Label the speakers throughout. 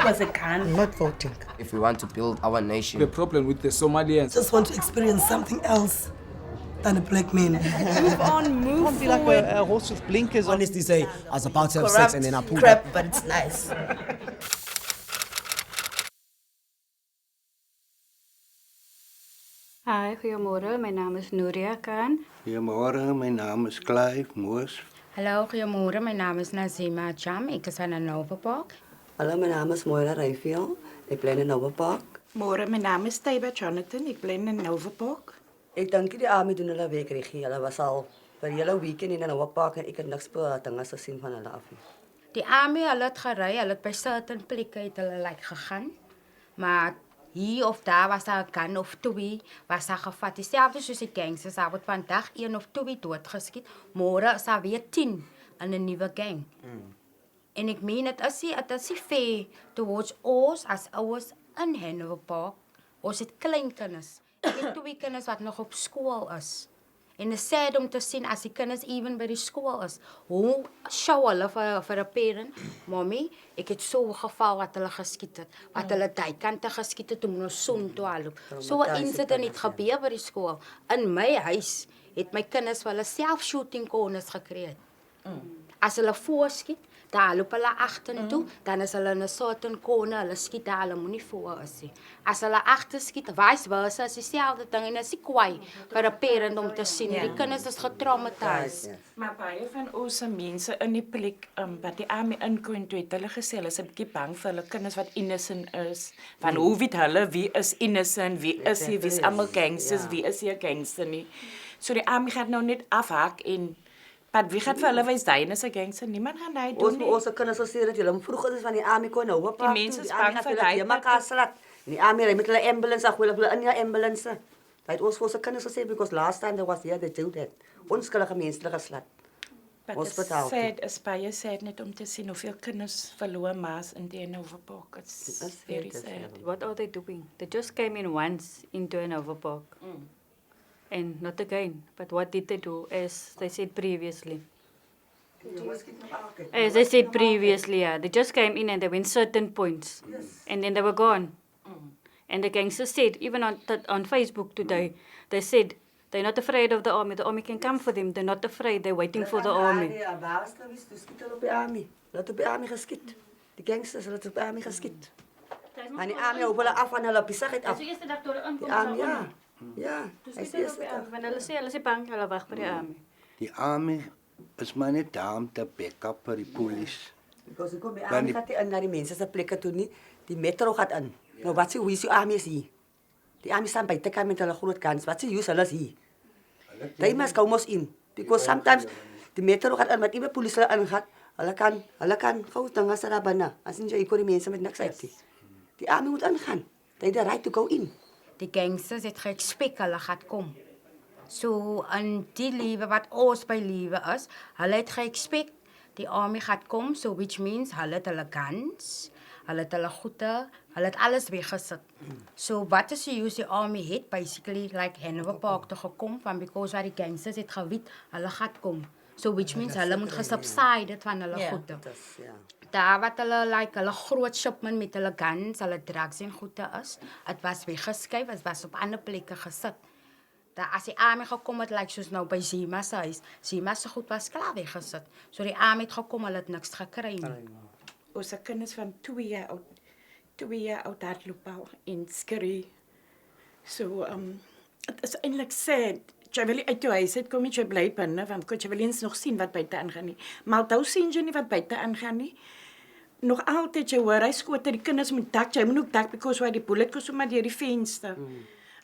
Speaker 1: was a gun.
Speaker 2: I'm not voting.
Speaker 3: If we want to build our nation.
Speaker 4: The problem with the Somalians.
Speaker 1: Just want to experience something else than a black man.
Speaker 5: Move on, move
Speaker 2: Can't be like
Speaker 5: forward.
Speaker 2: a horse with blinkers on.
Speaker 6: Honestly say, I was about to have
Speaker 1: Corrupt
Speaker 6: sex and then I pulled
Speaker 1: crap,
Speaker 6: up.
Speaker 1: but it's nice.
Speaker 7: Hi, goeiemôre. My naam is Nuria Khan.
Speaker 8: Goeiemôre, my naam is Clive Moos.
Speaker 5: Hallo, goeiemôre. My naam is Nazima Cham. Ek is van Hanover Park.
Speaker 9: Hallo, mijn naam is Moira Rijfiel. Ik ben in Hanover Park.
Speaker 10: Môre, my naam is Taiba Jonathan. Ek bly in Hanover Park.
Speaker 9: Ik denk die army doen hulle week regie. Hulle was al vir die hele weekend in Hanover Park en ek het niks dinge gesien van hulle af nie.
Speaker 5: Die army, hulle het gery, hulle het by certain plekke het hulle like gegaan. Maar hier of daar was daar 'n gun of twee, was daar gevat. Dieselfde soos die gangsters, daar word vandag 1 of 2 doodgeskiet. Môre is daar weer 10 in 'n nuwe gang. En ek meen dit is nie fair towards ons as ouers in Hanover Park. Ons het klein kinders. Ek het 2 kinders wat nog op skool is. En dit is sad om te sien as die kinders even by die skool is. Hoe show hulle vir 'n parent, mommy, ek het so 'n geval wat hulle geskiet het, wat hulle duikante geskiet het om ons son toe loop. So 'n incident het gebeur by die skool. In my huis het my kinders vir hulle self shooting corners gekry. As hulle voorskiet, dan loop hulle agtertoe, dan is hulle in 'n certain corner, hulle skiet daar, hulle moenie voor is nie. As hulle agter skiet, vice versa, is dieselfde ding en is nie kwaai vir 'n parent om te sien. Die kinders is getraumatiseerd.
Speaker 10: Maar baie van ons mense in die plek wat die army inkom toe het hulle gesê hulle is 'n bietjie bang vir hulle kinders wat innocent is. Van hoe weet hulle wie is innocent, wie is hy, wie is almal gangsters, wie is hier gangster nie. So die army gaan nou net afhaak en maar wie gaat vir hulle wys hy is 'n gangster? Niemand gaan hy doen nie.
Speaker 9: Ons kinders sê dat hulle vroeger is van die army kon nou op.
Speaker 10: Die mense is bang vir
Speaker 9: die mekaar slat. Die army ry met hulle ambulance, hulle in die ambulance. Hy het ons vir ons kinders gesê because last time there was here they do that. Onskuldige mense geslat.
Speaker 10: Hospitaal. Sad is baie sad net om te sien hoeveel kinders verloor maas in die Hanover Park. It's very sad.
Speaker 7: What are they doing? They just came in once into Hanover Park. And not again. But what did they do? As they said previously. As I said previously, yeah, they just came in and they went certain points. And then they were gone. And the gangsters said, even on Facebook today, they said, they're not afraid of the army can come for them, they're not afraid, they're waiting for the army.
Speaker 9: Hulle op die army geskiet. Die gangsters hulle op die army geskiet. En die army hou hulle af van hulle besigheid af.
Speaker 7: Dis die eerste dag toe hulle inkom.
Speaker 9: Ja. Ja.
Speaker 7: Dis die eerste dag wanneer hulle sê bang, hulle wag by die army.
Speaker 8: Die army is maar net daar om te backup vir die polisie.
Speaker 9: Because ek kom by army gaat in na die mense se plekke toe nie. Die metro gaat in. Nou wat sê hoe is die army is hier? Die army staan buite kan met hulle groot guns. Wat sê use hulle is hier? They must come us in because sometimes die metro gaat in met iemand polisie ingaan. Hulle kan gou dinge se daar binne. As jy kon die mense met niks uit. Die army moet ingaan. They the right to go in.
Speaker 5: Die gangsters het geëxpek hulle gaan kom. So in die lewe wat ons by lewe is, hulle het geëxpek die army gaan kom, so which means hulle het hulle guns, hulle het hulle goede, hulle het alles weggesit. So wat is die use die army het basically like Hanover Park toe gekom van because waar die gangsters het geweet hulle gaan kom. So which means hulle moet gesubside van hulle goede. Daar wat hulle groot shipment met hulle guns, hulle drugs en goede is, het was weggeskuif, het was op ander plekke gesit. Daar as die army gekom het, like soos nou by Zima se huis, Zima se goed was klaar weggesit. So die army het gekom, hulle het niks gekry nie.
Speaker 10: Ons kinders van 2 jaar oud hardloop al in skree. So het is eintlik sad. Jy wil uit jou huis uit kom jy bly binne, want jy wil eens nog sien wat buite aangaan nie. Maar nou sien jy nie wat buite aangaan nie. Nog altyd jy hoor hy skoot die kinders moet dak, jy moet ook dak because waar die bullet kom sommer deur die venster.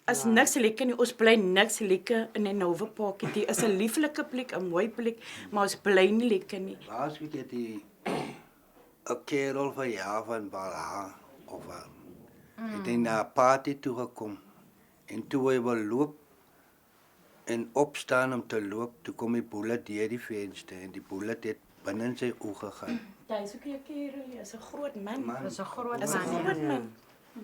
Speaker 10: As niks lekker nie, ons bly niks lekker in Hanover Park. Dit is 'n lieflike plek, 'n mooi plek, maar ons bly nie lekker nie.
Speaker 8: Laas week het die 'n kerel van jaar van Bala of het hy na 'n party toe gekom en toe hy wil loop en opstaan om te loop, toe kom die bullet deur die venster en die bullet het binne in sy oë gegaan.
Speaker 10: Hy is ook 'n kerel, hy is 'n groot man.
Speaker 5: Dis 'n groot
Speaker 10: man.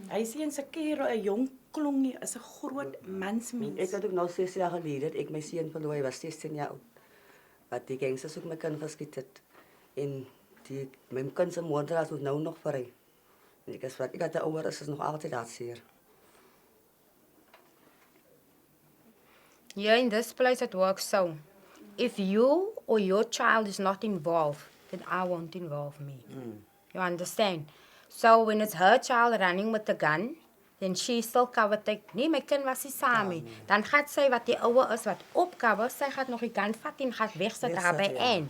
Speaker 10: Hy is eens 'n kerel, 'n jong klongie, is 'n groot mansmens.
Speaker 9: Ek het ook nou 6 jaar gelede, ek my seun verloor, hy was 16 jaar oud. Wat die gangsters ook my kind geskiet het. En my kind se moeder was nou nog vry. Ik had de ouders is nog altijd dat zeer.
Speaker 5: Here in this place it works so. If you or your child is not involved, then I won't involve me. You understand? So when it's her child running with the gun, then she still covered the nee, my kind was nie saam nie. Dan gaan sy wat die ouer is wat opcover, sy gaan nog die gun vat en gaan wegsit daar by en.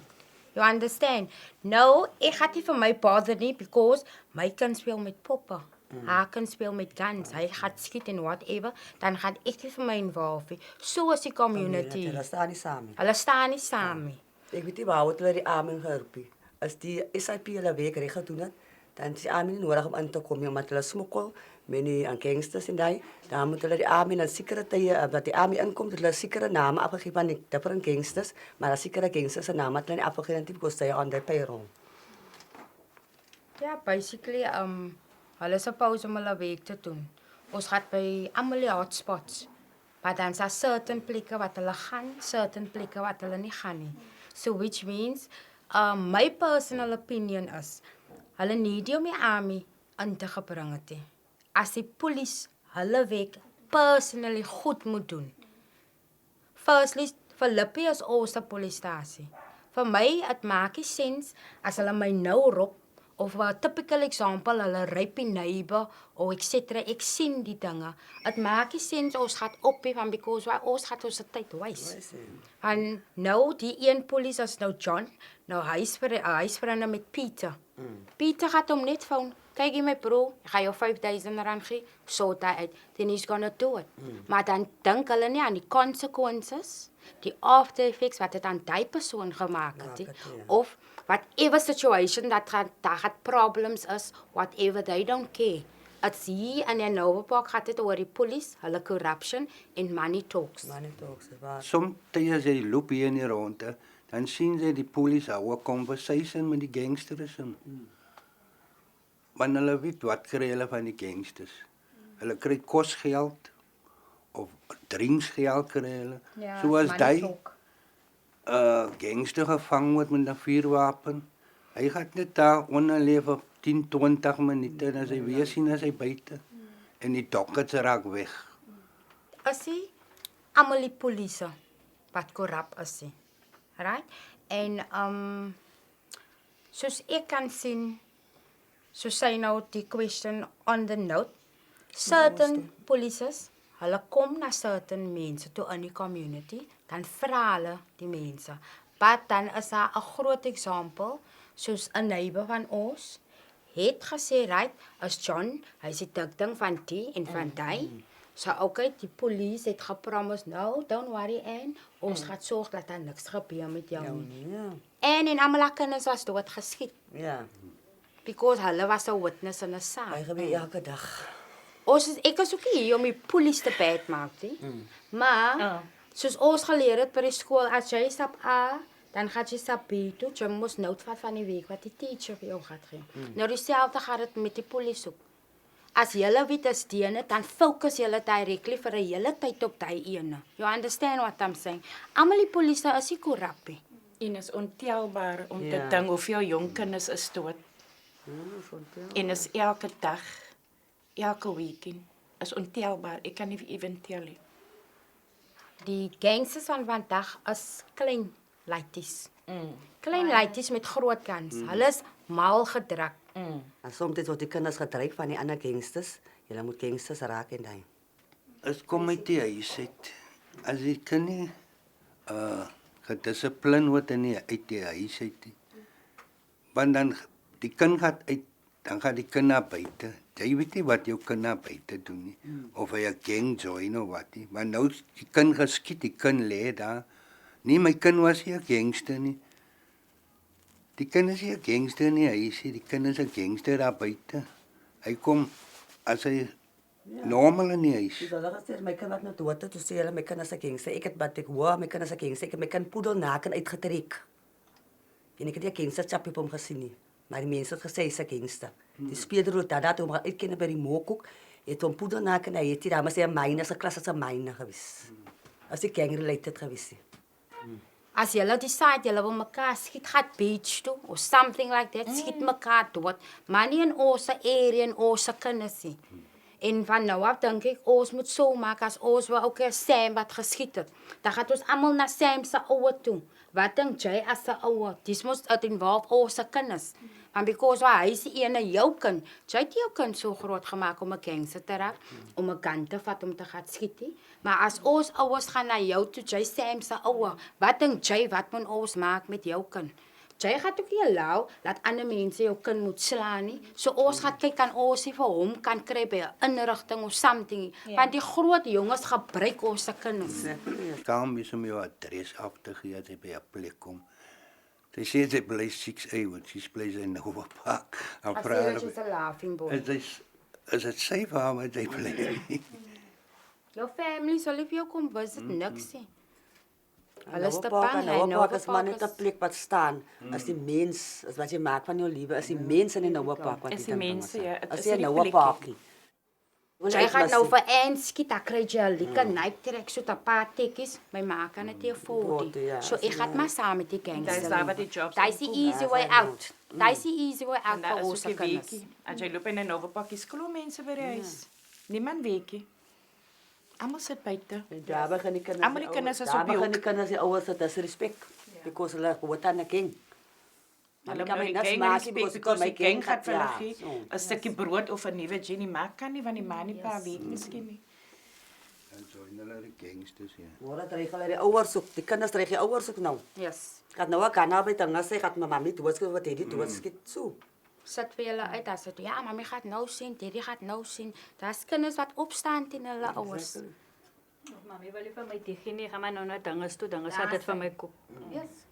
Speaker 5: You understand? No, ek gaan nie vir my bother nie because my kind speel met poppe. Haar kind speel met guns. Hy gaan skiet en whatever, dan gaan ek nie vir my involve nie. So is die community.
Speaker 9: Hulle staan nie saam nie.
Speaker 5: Hulle staan nie saam nie.
Speaker 9: Ek weet nie waar hulle die armen gehelp het. As die SIP hulle werk reg gedoen het, dan is die armen nie nodig om in te kom nie, omdat hulle smokkel met die gangsters en daai. Dan moet hulle die armen dan sekere tye dat die armen inkom, dat hulle sekere name afgegee van die different gangsters, maar as sekere gangsters se name het hulle nie afgegee nie because they are on their payroll.
Speaker 5: Ja, basically hulle suppose om hulle werk te doen. Ons gaan by almal die hotspots. Maar dan is daar certain plekke wat hulle gaan, certain plekke wat hulle nie gaan nie. So which means my personal opinion is hulle need om die army in te gebring het. As die police hulle werk personally goed moet doen. Firstly, Philippi is ons polisiestasie. Vir my het maak nie sens as hulle my nou roep of 'n typical example, hulle rape die neighbor of etc. Ek sien die dinge. Dit maak nie sens ons gaan op hê van because ons gaan ons tyd waste. En nou die een polisie is nou John, nou huisvriende met Pieter. Pieter gaat hom net van, kyk jy my bro, ek gaan jou R5,000 gee, sort hy uit, then he's gonna do it. Maar dan dink hulle nie aan die consequences, die after effects wat dit aan die persoon gemaak het, of whatever situation dat gaan problems is, whatever, they don't care. It's hier in Hanover Park gaat dit oor die police, hulle corruption en money talks.
Speaker 9: Money talks, waar.
Speaker 8: Soms as jy loop hier in die ronde, dan sien jy die police hou 'n conversation met die gangsters. Want hulle weet wat kry hulle van die gangsters. Hulle kry kosgeld of drinksgeld kry hulle.
Speaker 5: Ja,
Speaker 8: Soos
Speaker 5: money
Speaker 8: daai
Speaker 5: talk.
Speaker 8: gangster gevang word met 'n vuurwapen. Hy gaan net daar onderleef vir 10-20 minute en as hy weer sien as hy buite en die dockets raak weg.
Speaker 5: Is hy almal die polisie wat korrup is hy. Right? En soos ek kan sien, so sê nou die question on the note, certain policies, hulle kom na certain mense toe in die community, dan vra hulle die mense. But dan is daar 'n groot example, soos 'n neighbor van ons, het gesê, right, as John, hy sê dik ding van die en van die, so okay, die police het gepromise, no, don't worry, en ons gaan sorg dat daar niks gebeur met jou nie.
Speaker 9: Ja.
Speaker 5: En almal kinders was dood geskiet,
Speaker 9: Ja.
Speaker 5: because hulle was 'n witness in 'n
Speaker 9: Hy
Speaker 5: saak.
Speaker 9: gebeur elke dag.
Speaker 5: Ek is ook nie hier om die police te bad maak nie, maar, soos ons geleer het by die skool, as jy stap A, dan gaan jy stap B toe, jy moet nood vat van die week wat die teacher vir jou gaat gee. Nou dieselfde gaat dit met die polisie ook. As julle weet as die ene, dan focus julle directly vir 'n hele tyd op die ene. You understand what I'm saying? Almal die polisie is nie korrup nie.
Speaker 10: En is ontelbaar om
Speaker 9: Ja.
Speaker 10: te dink hoeveel jong kinders is dood. En is elke dag, elke weekend, is ontelbaar. Ek kan nie even tel nie.
Speaker 5: Die gangsters van vandag is klein laities. Klein laities met groot guns. Hulle is mal gedruk.
Speaker 9: En soms word die kinders gedryf van die ander gangsters. Julle moet gangsters raak en daai.
Speaker 8: As kom uit die huis uit, as die kind nie gedissipline word in uit die huis uit nie. Want dan die kind gaan uit, dan gaan die kind na buite. Jy weet nie wat jou kind na buite doen nie. Of hy 'n gang join of wat nie. Maar nou die kind geskiet, die kind lê daar. Nee, my kind was nie 'n gangster nie. Die kind is nie 'n gangster nie, hy sê die kind is 'n gangster daar buite. Hy kom as hy normal in die huis.
Speaker 9: Dis hulle gesê my kind wat nou dood het, toe sê hulle my kind is 'n gangster. Ek het wat ek hoor, my kind is 'n gangster. Ek het my kind poedelnaken uitgetrek. En ek het die gangster chapie op hom gesien nie. Maar die mense het gesê hy's 'n gangster. Die speler het dat hom uitken by die mookhoek, het hom poedelnaken, hy het hier daar maar sê 'n myne, 'n klas as 'n myne gewees. As die gang related gewees.
Speaker 5: As julle decide julle wil mekaar skiet, gaan beach toe of something like that, skiet mekaar dood. Maar nie in ons area en ons kinders nie. En van nou af dink ek ons moet so maak as ons wil ook Sam wat geskiet het. Dan gaan ons almal na Sam se ouer toe. Wat dink jy as 'n ouer? Dis mos dit involve ons kinders. Want because hy is die ene jou kind. Jy het jou kind so groot gemaak om 'n gangster te raak, om 'n gun te vat om te gaan skiet. Maar as ons ouers gaan na jou toe, jy Sam se ouer, wat dink jy wat moet ons maak met jou kind? Jy gaat ook nie allow dat ander mense jou kind moet slaan nie. So ons gaan kyk kan ons nie vir hom kan kry by 'n inrigting of something. Want die groot jongens gebruik ons se kinders.
Speaker 8: Kan wees om jou adres af te gee as jy by 'n plek kom. Sy sê sy bly 6A, want sy bly in Hanover Park.
Speaker 5: I feel she's a laughing boy.
Speaker 8: Is dit safe waar wat jy bly?
Speaker 5: Jou family sal vir jou kom visit niks nie. Hulle
Speaker 9: Hanover
Speaker 5: stepan, hy
Speaker 9: Park
Speaker 5: nou
Speaker 9: is maar net 'n plek wat staan. As die mens, as wat jy maak van jou lewe, is die mense in Hanover Park wat
Speaker 10: Is die mense, ja,
Speaker 9: As
Speaker 10: is
Speaker 9: jy
Speaker 10: die
Speaker 9: Hanover
Speaker 10: plekkie.
Speaker 9: Parkie.
Speaker 5: Jy gaan nou vir een skiet, dan kry jy 'n lekker Nike trek so 'n paar tekkies. My ma kan dit hier voor. So ek gaan maar saam met die gangster.
Speaker 10: Dis daar wat die jobs.
Speaker 5: Daai is die easy way out. Daai is die easy way out
Speaker 10: En daar
Speaker 5: vir
Speaker 10: is
Speaker 5: ons
Speaker 10: ook 'n
Speaker 5: kinders.
Speaker 10: weekie. As jy loop in 'n Hanover is glo mense by die huis. Niemand weekie. Almal sit buite.
Speaker 9: En daar begin die kinders.
Speaker 10: Almal die kinders is
Speaker 9: daar
Speaker 10: op die
Speaker 9: begin die
Speaker 10: hoek.
Speaker 9: kinders die ouers dat dis respek. Because hulle hoort aan 'n king.
Speaker 10: Hulle
Speaker 9: kan
Speaker 10: moet
Speaker 9: my
Speaker 10: die
Speaker 9: niks
Speaker 10: gang
Speaker 9: maak,
Speaker 10: respect
Speaker 9: because
Speaker 10: because die gang gaat vir hulle
Speaker 9: ja,
Speaker 10: gee.
Speaker 9: so.
Speaker 10: 'n stukkie brood of 'n nuwe Jenny maak kan nie van die man nie pa weet miskien nie.
Speaker 8: Dan join hulle die gangsters, ja.
Speaker 9: Hoor dat hulle die ouers ook, die kinders dreig die ouers ook nou.
Speaker 5: Yes.
Speaker 9: Gaat nou kan nou by dinge sê, gaat my mami doodskiet wat hierdie doodskiet so.
Speaker 5: Sit vir julle uit as dit ja, mami gaan nou sien, daddy gaan nou sien. Daar's kinders wat opstaan teen hulle ouers.
Speaker 7: Mami wil nie vir my diegene nie, gaan maar nou na dinges toe, dinges het dit vir my kop.
Speaker 5: Yes.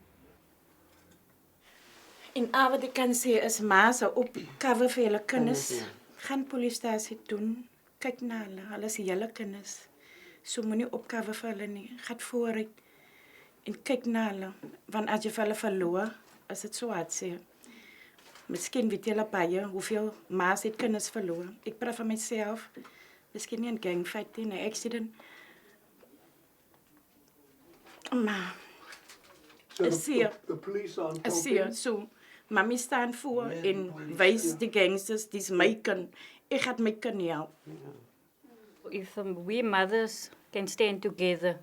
Speaker 10: En al wat ek kan sê is ma se opcover vir julle kinders. Gaan polisiestasie doen. Kyk na hulle. Hulle is julle kinders. So moenie opcover vir hulle nie. Gaan vooruit en kyk na hulle. Want as jy vir hulle verloor, is dit so hartseer. Miskien weet julle baie hoeveel ma's het kinders verloor. Ek praat van myself. Miskien nie 'n gangfight nie, 'n accident. Maar
Speaker 2: The police aren't
Speaker 10: As hier, so, mami staan voor en wys die gangsters, dis my kind. Ek gaan my kind help.
Speaker 7: If we mothers can stand together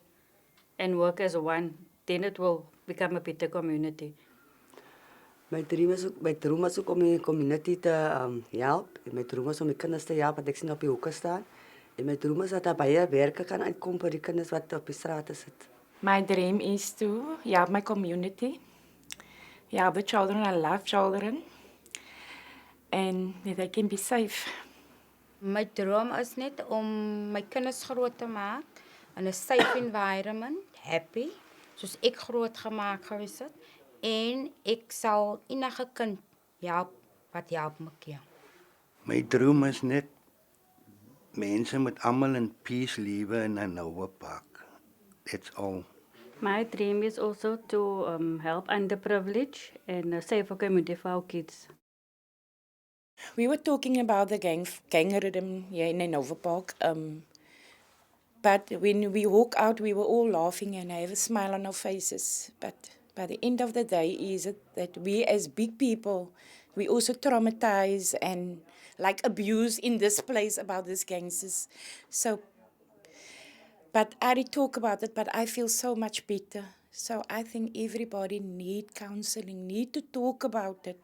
Speaker 7: and work as one, then it will become a better community.
Speaker 9: My droom is ook om die community te help. En my droom is om die kinders te help wat ek sien op die hoeke staan. En my droom is dat daar baie werke kan uitkom vir die kinders wat op die strate sit.
Speaker 10: My dream is to help my community. Help the children, I love children. And that they can be safe.
Speaker 5: My droom is net om my kinders groot te maak in 'n safe environment, happy, soos ek groot gemaak gewees het. En ek sal enige kind help wat help my.
Speaker 8: My droom is net mense moet almal in peace lewe in 'n Hanover Park. That's all.
Speaker 7: My dream is also to help underprivileged and a safer community for our kids.
Speaker 10: We were talking about the gangerism here in Hanover Park. But when we walk out, we were all laughing and have a smile on our faces. But by the end of the day, is it that we as big people, we also traumatize and like abuse in this place about these gangsters. So, but I did talk about it, but I feel so much better. So I think everybody need counseling, need to talk about it.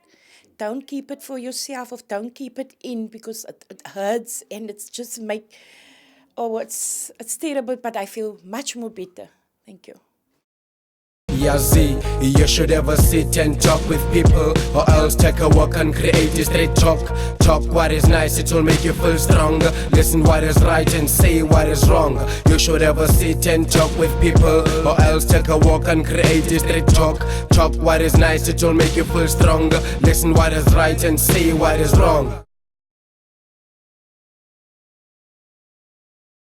Speaker 10: Don't keep it for yourself or don't keep it in because it hurts and it's just it's terrible, but I feel much more better. Thank you.
Speaker 4: Yazi, you should ever sit and talk with people, or else take a walk and create a straight talk. Talk what is nice, it will make you feel stronger. Listen what is right and say what is wrong. You should ever sit and talk with people, or else take a walk and create a straight talk. Talk what is nice, it will make you feel stronger. Listen what is right and say what is wrong.